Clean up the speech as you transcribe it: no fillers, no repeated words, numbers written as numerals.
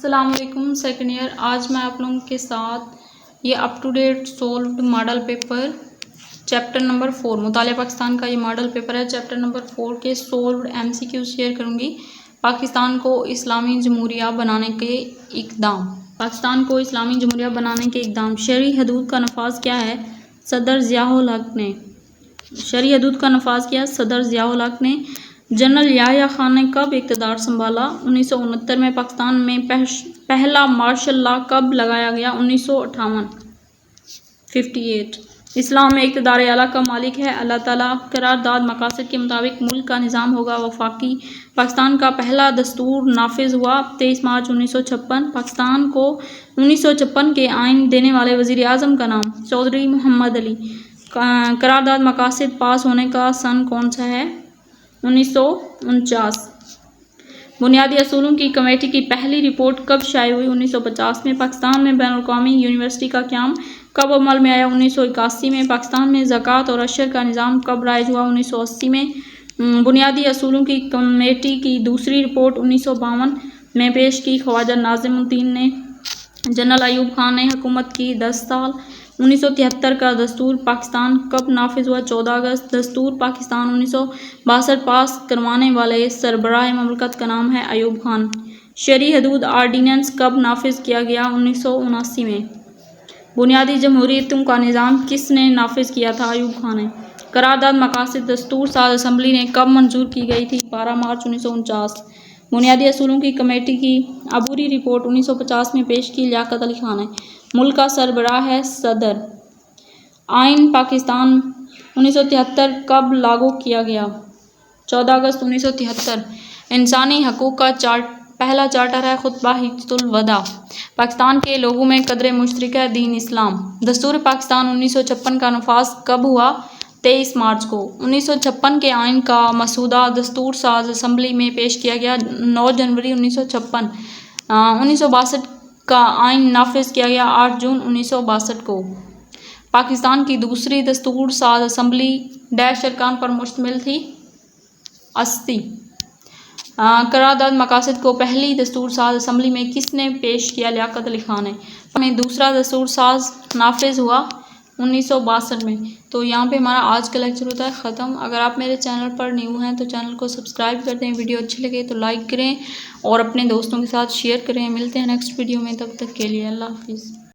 السلام علیکم second year. آج میں آپ لوگوں کے ساتھ یہ up to date solved model paper chapter number 4 مطالعہ پاکستان کا یہ ماڈل پیپر ہے. چیپٹر نمبر 4 کے سولوڈ MCQ شیئر کروں گی. پاکستان کو اسلامی جمہوریہ بنانے کے اقدام. پاکستان کو اسلامی جمہوریہ بنانے کے اقدام. شرعی حدود کا نفاذ کیا ہے؟ صدر ضیاء الحق نے. شرعی حدود کا نفاذ کیا؟ صدر ضیاء الحق نے. جنرل یحییٰ خان نے کب اقتدار سنبھالا؟ 1969 میں. پاکستان میں پہلا مارشل لا کب لگایا گیا؟ 1958. 58. اسلام میں اقتدار اعلیٰ کا مالک ہے اللہ تعالیٰ. قرارداد مقاصد کے مطابق ملک کا نظام ہوگا وفاقی. پاکستان کا پہلا دستور نافذ ہوا 23 مارچ 1956. پاکستان کو 1956 کے آئین دینے والے وزیر اعظم کا نام؟ چودھری محمد علی. قرارداد مقاصد پاس ہونے کا سن کون سا ہے؟ 1949. بنیادی اصولوں کی کمیٹی کی پہلی رپورٹ کب شائع ہوئی؟ 1950 میں. پاکستان میں بین الاقوامی یونیورسٹی کا قیام کب عمل میں آیا؟ 1981 میں. پاکستان میں زکوٰۃ اور عشر کا نظام کب رائج ہوا؟ 1980 میں. بنیادی اصولوں کی کمیٹی کی دوسری رپورٹ 1952 میں پیش کی. خواجہ ناظم الدین نے. جنرل ایوب خان نے حکومت کی 10 سال. 1973 کا دستور پاکستان کب نافذ ہوا؟ 14 اگست. دستور پاکستان 1962 پاس کروانے والے سربراہ مملکت کا نام ہے ایوب خان. شرعی حدود آرڈیننس کب نافذ کیا گیا؟ 1979 میں. بنیادی جمہوریتوں کا نظام کس نے نافذ کیا تھا؟ ایوب خان نے. قرارداد مقاصد دستور ساز اسمبلی نے کب منظور کی گئی تھی؟ 12 مارچ 1949. بنیادی اصولوں کی کمیٹی کی عبوری رپورٹ 1950 میں پیش کی. لیاقت علی خان نے. ملک کا سربراہ ہے صدر. آئین پاکستان 1973 کب لاگو کیا گیا؟ 14 اگست 1973. انسانی حقوق کا پہلا چارٹر ہے خطبہ حجۃ الوداع. پاکستان کے لوگوں میں قدر مشترکہ دین اسلام. دستور پاکستان 1956 کا نفاذ کب ہوا؟ 23 مارچ کو. 1956 کے آئین کا مسودہ دستور ساز اسمبلی میں پیش کیا گیا 9 جنوری 1956. 1962 کا آئین نافذ کیا گیا 8 جون 1962 کو. پاکستان کی دوسری دستور ساز اسمبلی ڈیش ارکان پر مشتمل تھی؟ 80. قرارداد مقاصد کو پہلی دستور ساز اسمبلی میں کس نے پیش کیا؟ لیاقت علی خان نے. میں دوسرا دستور ساز نافذ ہوا 1962 میں. تو یہاں پہ ہمارا آج کا لیکچر ہوتا ہے ختم. اگر آپ میرے چینل پر نیو ہیں تو چینل کو سبسکرائب کر دیں. ویڈیو اچھی لگے تو لائک کریں اور اپنے دوستوں کے ساتھ شیئر کریں. ملتے ہیں نیکسٹ ویڈیو میں. تب تک کے لیے اللہ حافظ.